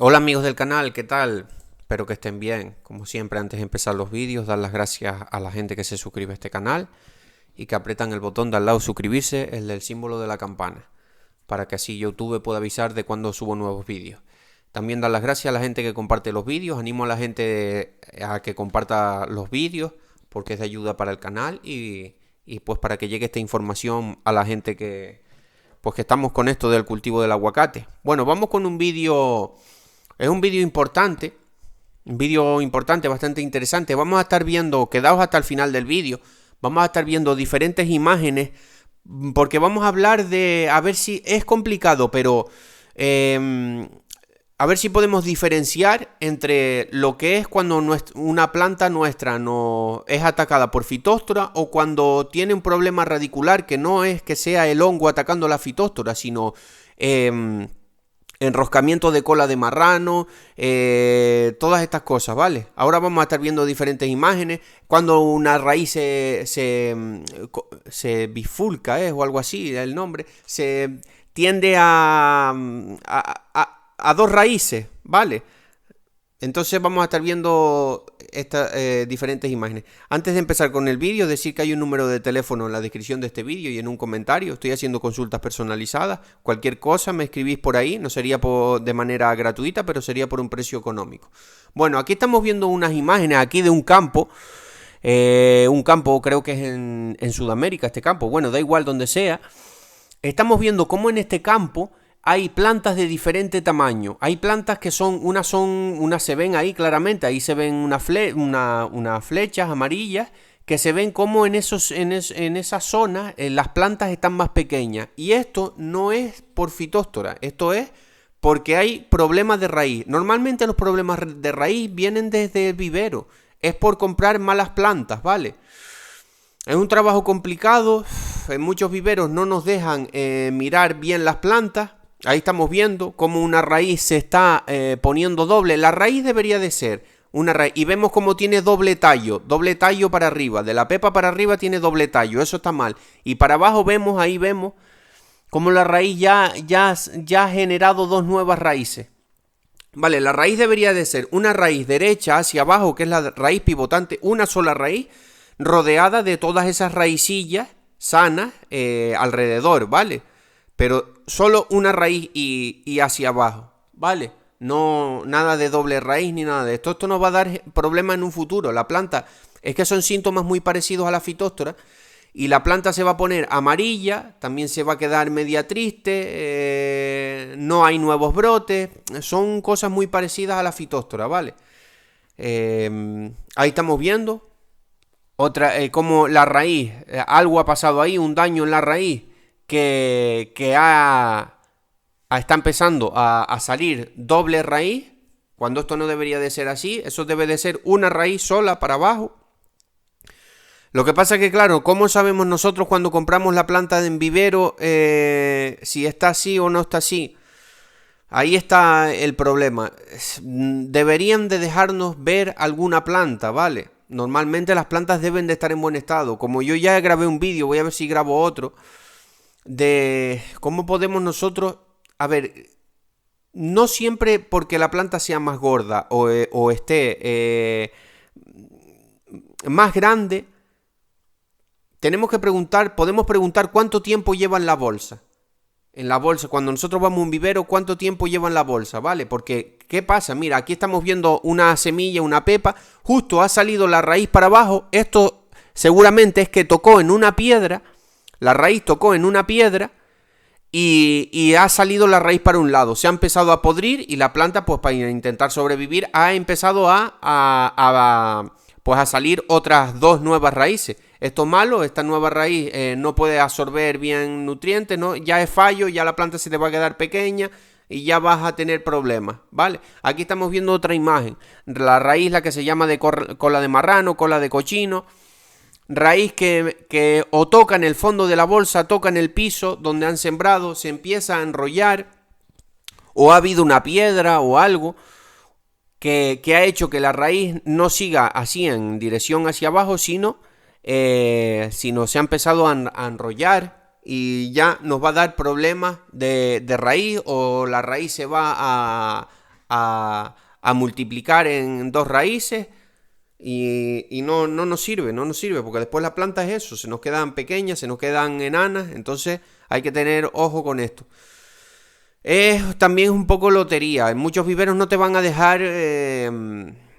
Hola amigos del canal, ¿qué tal? Espero que estén bien. Como siempre, antes de empezar los vídeos, dar las gracias a la gente que se suscribe a este canal y que apretan el botón de al lado suscribirse, el del símbolo de la campana, para que así YouTube pueda avisar de cuando subo nuevos vídeos. También dar las gracias a la gente que comparte los vídeos, animo a la gente a que comparta los vídeos porque es de ayuda para el canal y pues para que llegue esta información a la gente que estamos con esto del cultivo del aguacate. Bueno, vamos con un vídeo. Es un vídeo importante, bastante interesante. Vamos a estar viendo, quedaos hasta el final del vídeo, vamos a estar viendo diferentes imágenes, porque vamos a hablar de, a ver si es complicado, pero a ver si podemos diferenciar entre lo que es cuando una planta nuestra no es atacada por fitóstora o cuando tiene un problema radicular, que no es que sea el hongo atacando la fitóstora, sino enroscamiento de cola de marrano, todas estas cosas, ¿vale? Ahora vamos a estar viendo diferentes imágenes, cuando una raíz se bifurca, o algo así, el nombre, se tiende a dos raíces, ¿vale? Entonces vamos a estar viendo estas diferentes imágenes. Antes de empezar con el vídeo, decir que hay un número de teléfono en la descripción de este vídeo y en un comentario. Estoy haciendo consultas personalizadas. Cualquier cosa me escribís por ahí. No sería de manera gratuita, pero sería por un precio económico. Bueno, aquí estamos viendo unas imágenes aquí de un campo. Un campo, creo que es en Sudamérica este campo. Bueno, da igual donde sea. Estamos viendo cómo en este campo hay plantas de diferente tamaño. Hay plantas que unas se ven ahí claramente, ahí se ven unas flechas amarillas que se ven como en esas zonas las plantas están más pequeñas. Y esto no es por fitóstora, esto es porque hay problemas de raíz. Normalmente los problemas de raíz vienen desde el vivero, es por comprar malas plantas, ¿vale? Es un trabajo complicado, en muchos viveros no nos dejan mirar bien las plantas. Ahí estamos viendo cómo una raíz se está poniendo doble. La raíz debería de ser una raíz. Y vemos cómo tiene doble tallo para arriba. De la pepa para arriba tiene doble tallo, eso está mal. Y para abajo ahí vemos cómo la raíz ya ha generado dos nuevas raíces. Vale, la raíz debería de ser una raíz derecha hacia abajo, que es la raíz pivotante, una sola raíz, rodeada de todas esas raicillas sanas alrededor, ¿vale? Pero solo una raíz y hacia abajo, ¿vale? No, nada de doble raíz ni nada de esto. Esto nos va a dar problemas en un futuro. La planta, es que son síntomas muy parecidos a la fitóstora. Y la planta se va a poner amarilla, también se va a quedar media triste, no hay nuevos brotes. Son cosas muy parecidas a la fitóstora, ¿vale? Ahí estamos viendo. Como la raíz, algo ha pasado ahí, un daño en la raíz que está empezando a salir doble raíz, cuando esto no debería de ser así. Eso debe de ser una raíz sola para abajo. Lo que pasa es que, claro, ¿cómo sabemos nosotros cuando compramos la planta en vivero si está así o no está así? Ahí está el problema. Deberían de dejarnos ver alguna planta, ¿vale? Normalmente las plantas deben de estar en buen estado. Como yo ya grabé un vídeo, voy a ver si grabo otro, de cómo podemos nosotros, a ver, no siempre porque la planta sea más gorda o esté más grande, podemos preguntar cuánto tiempo lleva en la bolsa. En la bolsa, cuando nosotros vamos a un vivero, ¿cuánto tiempo lleva en la bolsa? ¿Vale? Porque, ¿qué pasa? Mira, aquí estamos viendo una semilla, una pepa, justo ha salido la raíz para abajo. Esto seguramente es que tocó en una piedra, la raíz tocó en una piedra y ha salido la raíz para un lado. Se ha empezado a podrir y la planta, pues para intentar sobrevivir, ha empezado a salir otras dos nuevas raíces. Esto es malo, esta nueva raíz no puede absorber bien nutrientes, ¿no? Ya es fallo, ya la planta se te va a quedar pequeña y ya vas a tener problemas, ¿vale? Aquí estamos viendo otra imagen, la raíz, la que se llama de cola de marrano, cola de cochino, raíz que o toca en el fondo de la bolsa, toca en el piso donde han sembrado, se empieza a enrollar, o ha habido una piedra o algo que ha hecho que la raíz no siga así en dirección hacia abajo, sino se ha empezado a enrollar y ya nos va a dar problemas de raíz, o la raíz se va a multiplicar en dos raíces y no nos sirve, porque después la planta es eso, se nos quedan pequeñas, se nos quedan enanas, entonces hay que tener ojo con esto. También es un poco lotería, en muchos viveros no te van a dejar,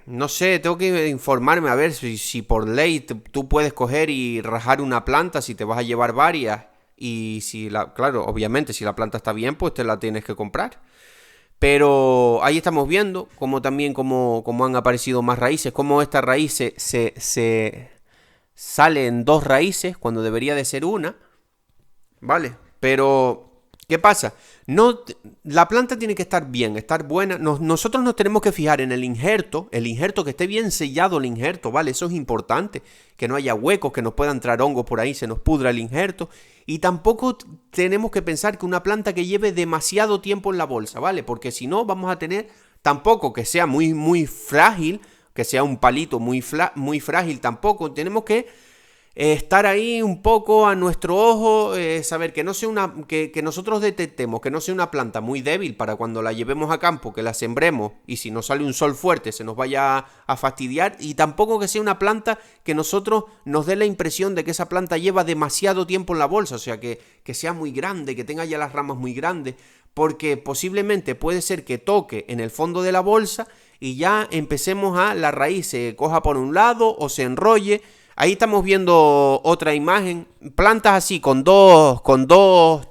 no sé, tengo que informarme a ver si por ley tú puedes coger y rajar una planta, si te vas a llevar varias, y claro, obviamente si la planta está bien, pues te la tienes que comprar. Pero ahí estamos viendo cómo han aparecido más raíces, cómo esta raíz se sale en dos raíces cuando debería de ser una, ¿vale? Pero, ¿qué pasa? No, la planta tiene que estar bien, estar buena. Nosotros nos tenemos que fijar en el injerto que esté bien sellado el injerto, ¿vale? Eso es importante, que no haya huecos, que nos pueda entrar hongos por ahí, se nos pudra el injerto. Y tampoco tenemos que pensar que una planta que lleve demasiado tiempo en la bolsa, ¿vale? Porque si no, vamos a tener tampoco que sea muy, muy frágil, que sea un palito muy frágil tampoco. Tenemos que estar ahí un poco a nuestro ojo, saber que no sea que nosotros detectemos que no sea una planta muy débil para cuando la llevemos a campo, que la sembremos y si nos sale un sol fuerte se nos vaya a fastidiar, y tampoco que sea una planta que nosotros nos dé la impresión de que esa planta lleva demasiado tiempo en la bolsa, o sea que sea muy grande, que tenga ya las ramas muy grandes, porque posiblemente puede ser que toque en el fondo de la bolsa y ya empecemos la raíz se coja por un lado o se enrolle. Ahí estamos viendo otra imagen, plantas así con dos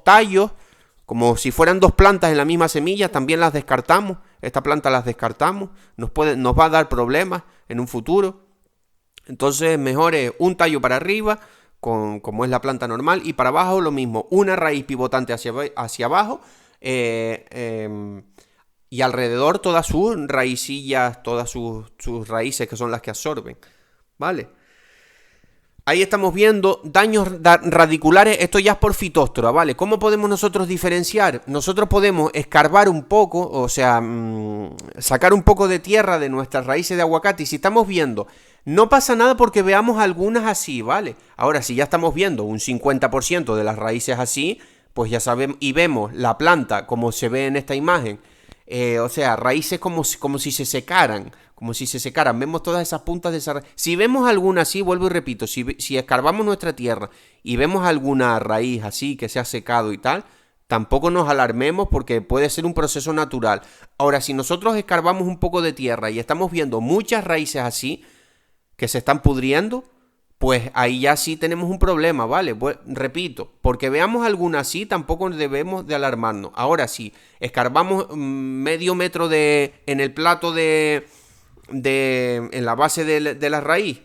tallos, como si fueran dos plantas en la misma semilla, también las descartamos. Esta planta las descartamos, nos va a dar problemas en un futuro. Entonces mejor es un tallo para arriba, como es la planta normal, y para abajo lo mismo, una raíz pivotante hacia abajo, y alrededor todas sus raicillas, todas sus raíces que son las que absorben, ¿vale? Ahí estamos viendo daños radiculares, esto ya es por fitóstora, ¿vale? ¿Cómo podemos nosotros diferenciar? Nosotros podemos escarbar un poco, o sea, sacar un poco de tierra de nuestras raíces de aguacate, y si estamos viendo, no pasa nada porque veamos algunas así, ¿vale? Ahora, si ya estamos viendo un 50% de las raíces así, pues ya sabemos, y vemos la planta como se ve en esta imagen, o sea, raíces como si se secaran, vemos todas esas puntas de esa raíz. Si vemos alguna así, vuelvo y repito, si escarbamos nuestra tierra y vemos alguna raíz así que se ha secado y tal, tampoco nos alarmemos porque puede ser un proceso natural. Ahora, si nosotros escarbamos un poco de tierra y estamos viendo muchas raíces así que se están pudriendo, pues ahí ya sí tenemos un problema, ¿vale? Pues, repito, porque veamos alguna así, tampoco debemos de alarmarnos. Ahora, si escarbamos medio metro en el plato en la base de la raíz,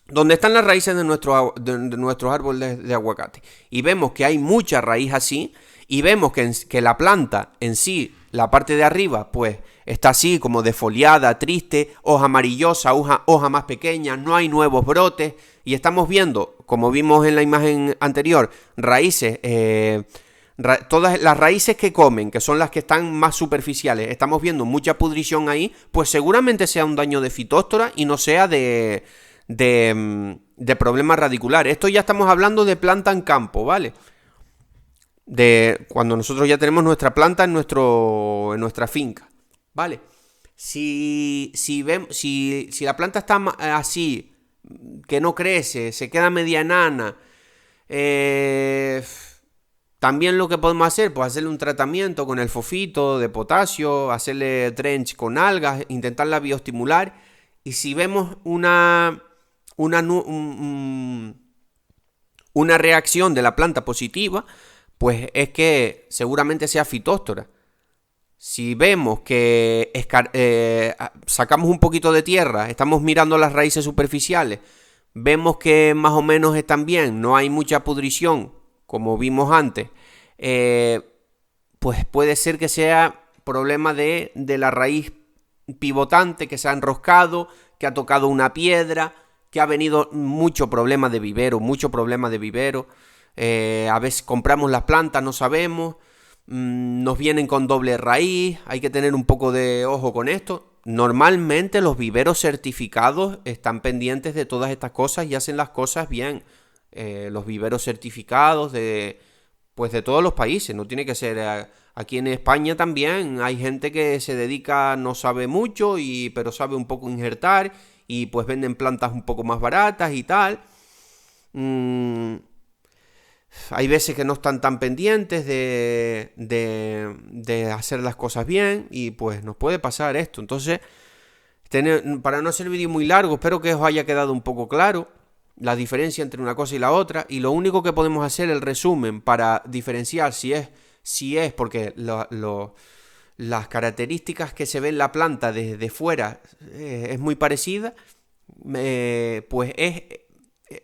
donde están las raíces de nuestros árboles de aguacate, y vemos que hay mucha raíz así, y vemos que la planta en sí, la parte de arriba, pues está así como defoliada, triste, hoja amarillosa, hoja más pequeña, no hay nuevos brotes, y estamos viendo, como vimos en la imagen anterior, raíces, todas las raíces que comen, que son las que están más superficiales, estamos viendo mucha pudrición ahí, pues seguramente sea un daño de fitóstora y no sea de problemas radiculares. Esto ya estamos hablando de planta en campo, ¿vale? De cuando nosotros ya tenemos nuestra planta en nuestra finca, ¿vale? Si la planta está así, que no crece, se queda media enana, también lo que podemos hacer, pues hacerle un tratamiento con el fosfito de potasio, hacerle drench con algas, intentarla bioestimular, y si vemos una reacción de la planta positiva, pues es que seguramente sea fitóstora. Si vemos que sacamos un poquito de tierra, estamos mirando las raíces superficiales, vemos que más o menos están bien, no hay mucha pudrición, como vimos antes, pues puede ser que sea problema de la raíz pivotante, que se ha enroscado, que ha tocado una piedra, que ha venido mucho problema de vivero. A veces compramos las plantas, no sabemos, nos vienen con doble raíz, hay que tener un poco de ojo con esto. Normalmente los viveros certificados están pendientes de todas estas cosas y hacen las cosas bien. Los viveros certificados de todos los países, no tiene que ser Aquí en España también hay gente que se dedica, no sabe mucho, pero sabe un poco injertar y pues venden plantas un poco más baratas y tal. Mm, Hay veces que no están tan pendientes de hacer las cosas bien y pues nos puede pasar esto. Entonces, para no hacer vídeo muy largo, espero que os haya quedado un poco claro la diferencia entre una cosa y la otra. Y lo único que podemos hacer, el resumen, para diferenciar si es porque las características que se ven en la planta desde fuera es muy parecida, pues es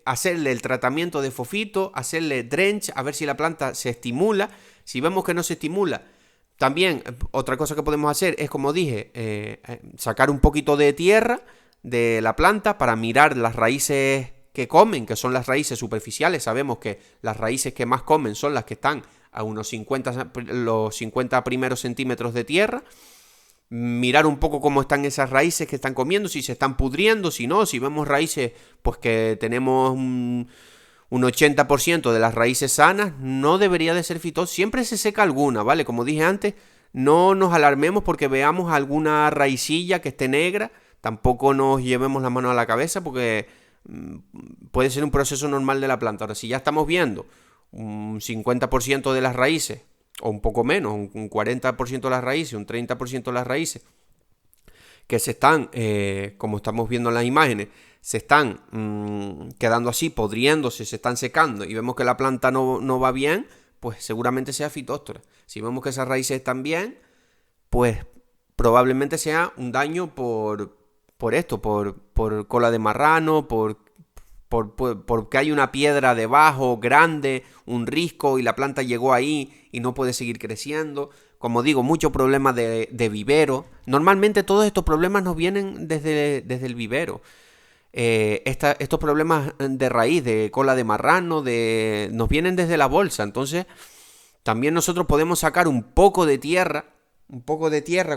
hacerle el tratamiento de fofito, hacerle drench, a ver si la planta se estimula. Si vemos que no se estimula, también otra cosa que podemos hacer es, como dije, sacar un poquito de tierra de la planta para mirar las raíces que comen, que son las raíces superficiales. Sabemos que las raíces que más comen son las que están a unos 50, los 50 primeros centímetros de tierra. Mirar un poco cómo están esas raíces que están comiendo, si se están pudriendo, si no, si vemos raíces, pues que tenemos un 80% de las raíces sanas, no debería de ser fitosa. Siempre se seca alguna, ¿vale? Como dije antes, no nos alarmemos porque veamos alguna raicilla que esté negra, tampoco nos llevemos la mano a la cabeza porque puede ser un proceso normal de la planta. Ahora, si ya estamos viendo un 50% de las raíces, o un poco menos, un 40% de las raíces, un 30% de las raíces, que se están, como estamos viendo en las imágenes, se están quedando así, podriéndose, se están secando, y vemos que la planta no va bien, pues seguramente sea Phytophthora. Si vemos que esas raíces están bien, pues probablemente sea un daño por esto, por cola de marrano, porque hay una piedra debajo grande, un risco, y la planta llegó ahí y no puede seguir creciendo. Como digo, muchos problemas de vivero. Normalmente todos estos problemas nos vienen desde el vivero. Estos problemas de raíz, de cola de marrano, nos vienen desde la bolsa. Entonces, también nosotros podemos sacar un poco de tierra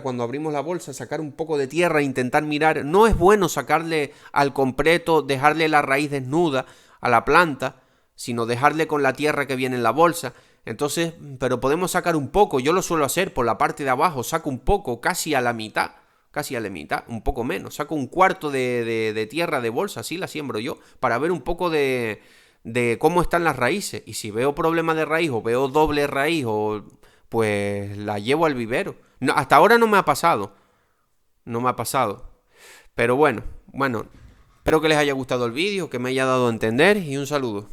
cuando abrimos la bolsa, sacar un poco de tierra e intentar mirar. No es bueno sacarle al completo, dejarle la raíz desnuda a la planta, sino dejarle con la tierra que viene en la bolsa. Entonces, pero podemos sacar un poco. Yo lo suelo hacer por la parte de abajo, saco un poco, casi a la mitad, un poco menos. Saco un cuarto de tierra de bolsa, así la siembro yo, para ver un poco de cómo están las raíces. Y si veo problemas de raíz o veo doble raíz, pues la llevo al vivero. No, hasta ahora no me ha pasado. No me ha pasado. Pero bueno, espero que les haya gustado el vídeo, que me haya dado a entender, y un saludo.